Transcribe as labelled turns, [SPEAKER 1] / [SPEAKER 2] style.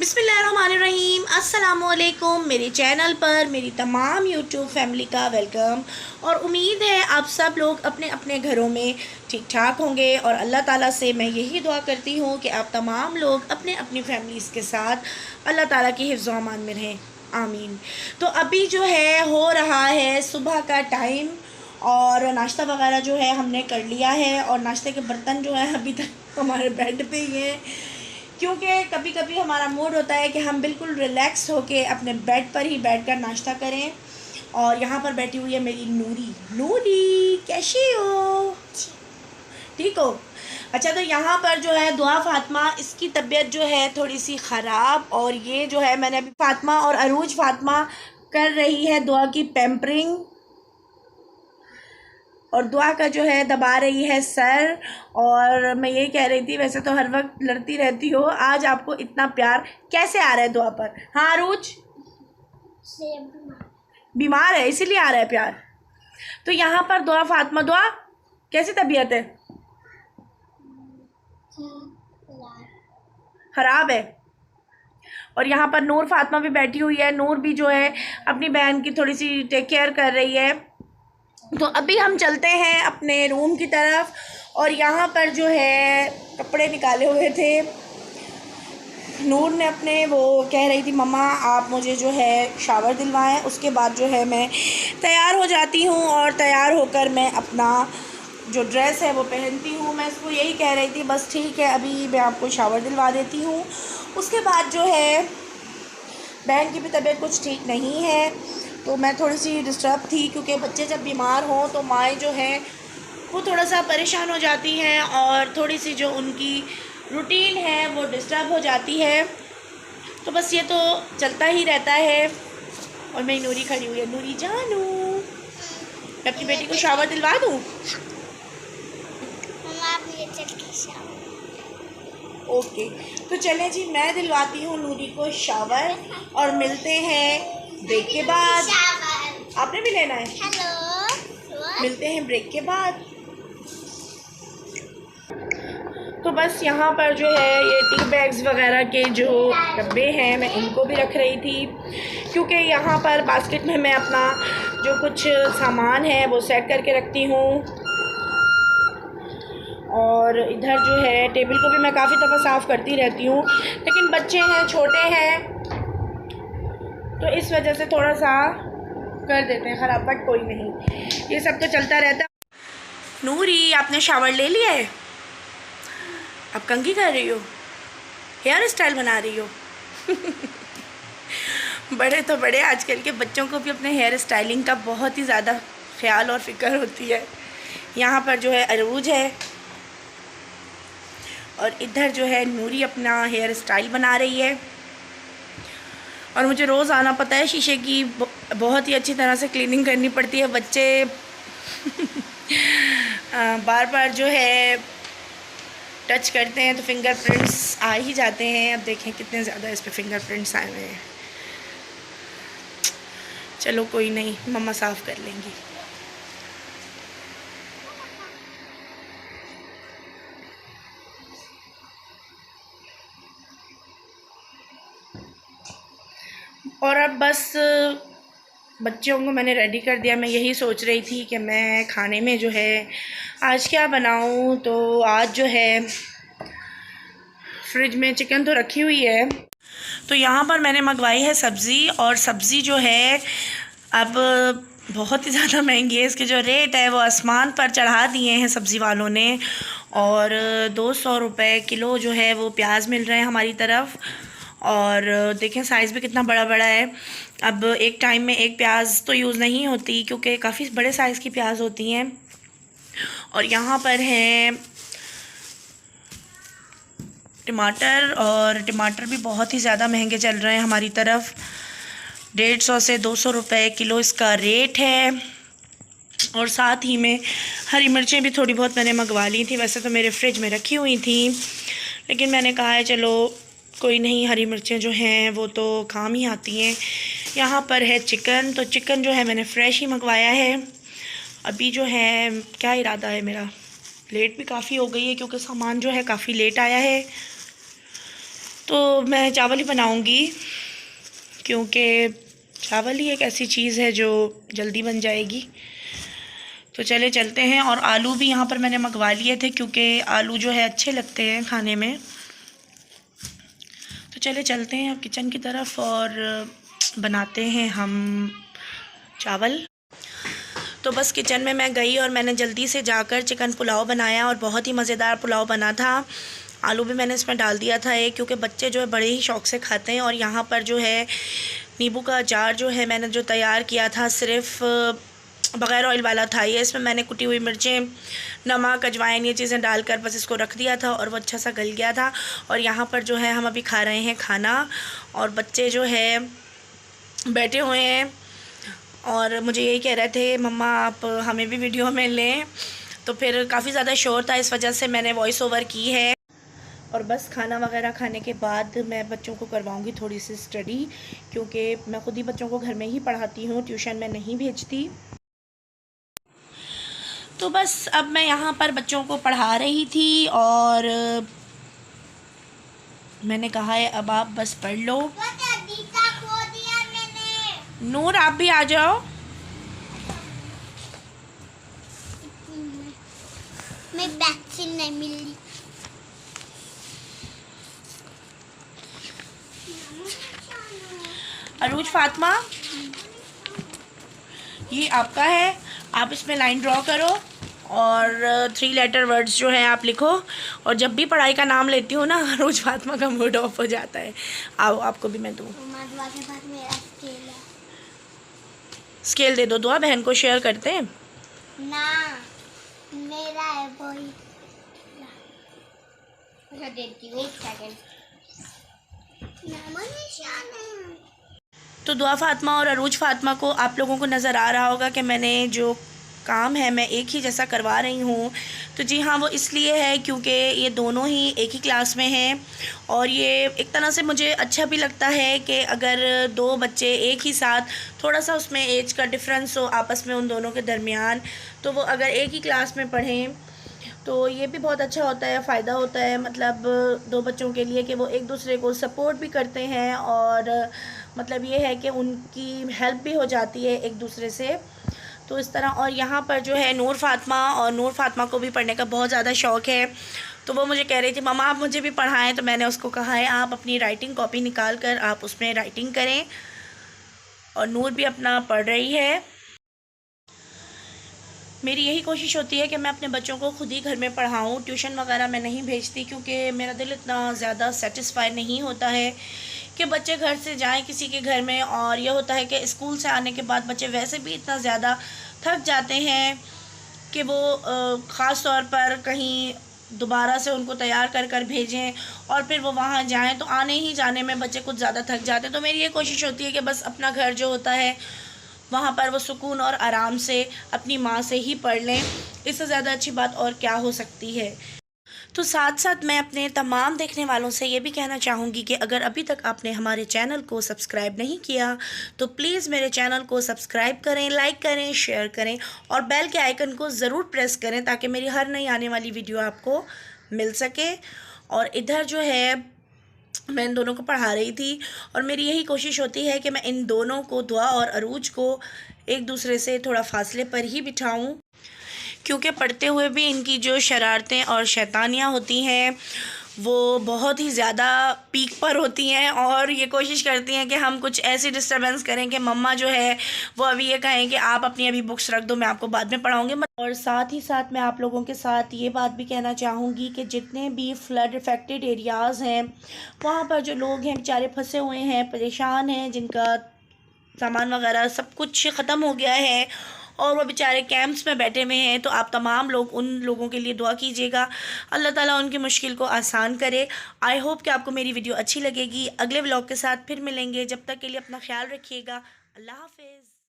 [SPEAKER 1] बिस्मिल्लाहिर्रहमानिर्रहीम। अस्सलामुअलैकुम। मेरे चैनल पर मेरी तमाम यूट्यूब फैमिली का वेलकम और उम्मीद है आप सब लोग अपने अपने घरों में ठीक ठाक होंगे और अल्लाह ताला से मैं यही दुआ करती हूँ कि आप तमाम लोग अपने अपनी फैमिलीज़ के साथ अल्लाह ताला की हिफ्ज़ व अमान में रहें, आमीन। तो अभी जो है हो रहा है सुबह का टाइम और नाश्ता वगैरह जो है हमने कर लिया है और नाश्ते के बर्तन जो है अभी तक हमारे बेड पे ही हैं, क्योंकि कभी कभी हमारा मूड होता है कि हम बिल्कुल रिलैक्स होके अपने बेड पर ही बैठकर नाश्ता करें। और यहाँ पर बैठी हुई है मेरी नूरी। नूरी कैसी हो? ठीक हो? अच्छा, तो यहाँ पर जो है दुआ फातिमा, इसकी तबीयत जो है थोड़ी सी ख़राब और ये जो है मैंने अभी फातिमा और अरूज फातिमा कर रही है दुआ की पैम्परिंग और दुआ का जो है दबा रही है सर। और मैं यही कह रही थी, वैसे तो हर वक्त लड़ती रहती हो, आज आपको इतना प्यार कैसे आ रहा है दुआ पर? हाँ अरूज, बीमार है इसीलिए आ रहा है प्यार। तो यहाँ पर दुआ फातिमा, दुआ कैसी तबीयत है? ख़राब है। और यहाँ पर नूर फातिमा भी बैठी हुई है। नूर भी जो है अपनी बहन की थोड़ी सी टेक केयर कर रही है। तो अभी हम चलते हैं अपने रूम की तरफ और यहाँ पर जो है कपड़े निकाले हुए थे। नूर ने अपने वो कह रही थी मम्मा आप मुझे जो है शावर दिलवाएं, उसके बाद जो है मैं तैयार हो जाती हूँ और तैयार होकर मैं अपना जो ड्रेस है वो पहनती हूँ। मैं इसको यही कह रही थी बस ठीक है अभी मैं आपको शावर दिलवा देती हूँ। उसके बाद जो है बहन की भी तबीयत कुछ ठीक नहीं है तो मैं थोड़ी सी डिस्टर्ब थी, क्योंकि बच्चे जब बीमार हों तो माएँ जो हैं वो थोड़ा सा परेशान हो जाती हैं और थोड़ी सी जो उनकी रूटीन है वो डिस्टर्ब हो जाती है। तो बस ये तो चलता ही रहता है। और मेरी नूरी खड़ी हुई है। नूरी जानू, मैं अपनी बेटी को शावर दिलवा दूँ? ओके, तो चलें जी, मैं दिलवाती हूँ नूरी को शावर और मिलते हैं ब्रेक के बाद। आपने भी लेना है? हेलो, मिलते हैं ब्रेक के बाद। तो बस यहाँ पर जो है ये टी बैग्स वगैरह के जो डब्बे हैं मैं इनको भी रख रही थी, क्योंकि यहाँ पर बास्केट में मैं अपना जो कुछ सामान है वो सेट करके रखती हूँ। और इधर जो है टेबल को भी मैं काफ़ी दफ़ा साफ़ करती रहती हूँ, लेकिन बच्चे हैं, छोटे हैं, तो इस वजह से थोड़ा सा कर देते हैं ख़राब, बट कोई नहीं, ये सब तो चलता रहता है। नूरी आपने शावर ले लिया है? अब कंघी कर रही हो? हेयर स्टाइल बना रही हो? बड़े तो बड़े, आजकल के बच्चों को भी अपने हेयर स्टाइलिंग का बहुत ही ज़्यादा ख्याल और फिक्र होती है। यहाँ पर जो है अरूज है और इधर जो है नूरी अपना हेयर स्टाइल बना रही है। और मुझे रोज़ आना पता है, शीशे की बहुत ही अच्छी तरह से क्लीनिंग करनी पड़ती है। बच्चे बार बार जो है टच करते हैं तो फिंगरप्रिंट्स आ ही जाते हैं। अब देखें कितने ज़्यादा इस पर फिंगरप्रिंट्स आए हुए हैं। चलो कोई नहीं, मम्मा साफ़ कर लेंगी। और अब बस बच्चों को मैंने रेडी कर दिया। मैं यही सोच रही थी कि मैं खाने में जो है आज क्या बनाऊं, तो आज जो है फ्रिज में चिकन तो रखी हुई है, तो यहाँ पर मैंने मंगवाई है सब्ज़ी। और सब्ज़ी जो है अब बहुत ही ज़्यादा महंगी है, इसके जो रेट है वो आसमान पर चढ़ा दिए हैं सब्ज़ी वालों ने। और 200 रुपये किलो जो है वो प्याज मिल रहे हैं हमारी तरफ। और देखें साइज़ भी कितना बड़ा बड़ा है। अब एक टाइम में एक प्याज तो यूज़ नहीं होती, क्योंकि काफ़ी बड़े साइज़ की प्याज होती हैं। और यहाँ पर हैं टमाटर, और टमाटर भी बहुत ही ज़्यादा महंगे चल रहे हैं हमारी तरफ। 150 से 200 रुपये किलो इसका रेट है। और साथ ही में हरी मिर्चें भी थोड़ी बहुत मैंने मंगवा ली थी, वैसे तो मेरे फ्रिज में रखी हुई थी, लेकिन मैंने कहा है चलो कोई नहीं, हरी मिर्चें जो हैं वो तो काम ही आती हैं। यहाँ पर है चिकन, तो चिकन जो है मैंने फ़्रेश ही मंगवाया है। अभी जो है क्या इरादा है मेरा, लेट भी काफ़ी हो गई है क्योंकि सामान जो है काफ़ी लेट आया है। तो मैं चावल ही बनाऊंगी, क्योंकि चावल ही एक ऐसी चीज़ है जो जल्दी बन जाएगी। तो चले चलते हैं। और आलू भी यहाँ पर मैंने मंगवा लिए थे, क्योंकि आलू जो है अच्छे लगते हैं खाने में। तो चले चलते हैं अब किचन की तरफ और बनाते हैं हम चावल। तो बस किचन में मैं गई और मैंने जल्दी से जाकर चिकन पुलाव बनाया, और बहुत ही मज़ेदार पुलाव बना था। आलू भी मैंने इसमें डाल दिया था क्योंकि बच्चे जो है बड़े ही शौक़ से खाते हैं। और यहाँ पर जो है नींबू का अचार जो है मैंने जो तैयार किया था सिर्फ़ बग़ैर ऑयल वाला था। ये इसमें मैंने कुटी हुई मिर्चें, नमक, अजवाइन, ये चीज़ें डालकर बस इसको रख दिया था और वो अच्छा सा गल गया था। और यहाँ पर जो है हम अभी खा रहे हैं खाना, और बच्चे जो है बैठे हुए हैं और मुझे यही कह रहे थे मम्मा आप हमें भी वीडियो में लें। तो फिर काफ़ी ज़्यादा शोर था, इस वजह से मैंने वॉइस ओवर की है। और बस खाना वगैरह खाने के बाद मैं बच्चों को करवाऊंगी थोड़ी सी स्टडी, क्योंकि मैं खुद ही बच्चों को घर में ही पढ़ाती हूँ, ट्यूशन में नहीं भेजती। तो बस अब मैं यहाँ पर बच्चों को पढ़ा रही थी और मैंने कहा है अब आप बस पढ़ लो। नूर आप भी आ जाओ।
[SPEAKER 2] मैं वैक्सीन नहीं मिली।
[SPEAKER 1] अरूज फातिमा, ये आपका है, आप इसमें लाइन ड्रॉ करो और 3 लेटर वर्ड्स जो हैं आप लिखो। और जब भी पढ़ाई का नाम लेती हूँ ना अरूज फातिमा का मूड ऑफ हो जाता है। आओ आपको भी मैं दूँ। स्केल दे दो, दुआ बहन को शेयर करते हैं
[SPEAKER 2] ना, मेरा है वही। देती हूँ 1 सेकंड।
[SPEAKER 1] तो दुआ फातिमा और अरूज फातिमा को आप लोगों को नज़र आ रहा होगा कि मैंने जो काम है मैं एक ही जैसा करवा रही हूँ। तो जी हाँ, वो इसलिए है क्योंकि ये दोनों ही एक ही क्लास में हैं। और ये एक तरह से मुझे अच्छा भी लगता है कि अगर 2 बच्चे एक ही साथ, थोड़ा सा उसमें एज का डिफरेंस हो आपस में उन दोनों के दरमियान, तो वो अगर एक ही क्लास में पढ़ें तो ये भी बहुत अच्छा होता है, फ़ायदा होता है। मतलब 2 बच्चों के लिए कि वो एक दूसरे को सपोर्ट भी करते हैं, और मतलब ये है कि उनकी हेल्प भी हो जाती है एक दूसरे से। तो इस तरह। और यहाँ पर जो है नूर फातिमा को भी पढ़ने का बहुत ज़्यादा शौक़ है। तो वो मुझे कह रही थी मम्मा आप मुझे भी पढ़ाएं। तो मैंने उसको कहा है आप अपनी राइटिंग कॉपी निकाल कर आप उसमें राइटिंग करें। और नूर भी अपना पढ़ रही है। मेरी यही कोशिश होती है कि मैं अपने बच्चों को खुद ही घर में पढ़ाऊँ, ट्यूशन वगैरह मैं नहीं भेजती, क्योंकि मेरा दिल इतना ज़्यादा सेटिस्फाई नहीं होता है कि बच्चे घर से जाएं किसी के घर में। और यह होता है कि स्कूल से आने के बाद बच्चे वैसे भी इतना ज़्यादा थक जाते हैं कि वो ख़ास तौर पर कहीं दोबारा से उनको तैयार कर कर भेजें और फिर वो वहाँ जाएं, तो आने ही जाने में बच्चे कुछ ज़्यादा थक जाते हैं। तो मेरी ये कोशिश होती है कि बस अपना घर जो होता है वहाँ पर वो सुकून और आराम से अपनी माँ से ही पढ़ लें। इससे ज़्यादा अच्छी बात और क्या हो सकती है। तो साथ साथ मैं अपने तमाम देखने वालों से ये भी कहना चाहूँगी कि अगर अभी तक आपने हमारे चैनल को सब्सक्राइब नहीं किया तो प्लीज़ मेरे चैनल को सब्सक्राइब करें, लाइक करें, शेयर करें और बेल के आइकन को ज़रूर प्रेस करें, ताकि मेरी हर नई आने वाली वीडियो आपको मिल सके। और इधर जो है मैं इन दोनों को पढ़ा रही थी, और मेरी यही कोशिश होती है कि मैं इन दोनों को, दुआ और अरूज को, एक दूसरे से थोड़ा फासले पर ही बिठाऊं, क्योंकि पढ़ते हुए भी इनकी जो शरारतें और शैतानियाँ होती हैं वो बहुत ही ज़्यादा पीक पर होती हैं। और ये कोशिश करती हैं कि हम कुछ ऐसी डिस्टर्बेंस करें कि मम्मा जो है वो अभी ये कहें कि आप अपनी अभी बुक्स रख दो, मैं आपको बाद में पढ़ाऊँगी। और साथ ही साथ मैं आप लोगों के साथ ये बात भी कहना चाहूँगी कि जितने भी फ्लड इफ़ेक्टेड एरियाज़ हैं वहाँ पर जो लोग हैं बेचारे फंसे हुए हैं, परेशान हैं, जिनका सामान वगैरह सब कुछ ख़त्म हो गया है और वो बेचारे कैंप्स में बैठे हुए हैं, तो आप तमाम लोग उन लोगों के लिए दुआ कीजिएगा, अल्लाह ताला उनकी मुश्किल को आसान करे। आई होप कि आपको मेरी वीडियो अच्छी लगेगी। अगले व्लॉग के साथ फिर मिलेंगे, जब तक के लिए अपना ख्याल रखिएगा। अल्लाह हाफ़िज़।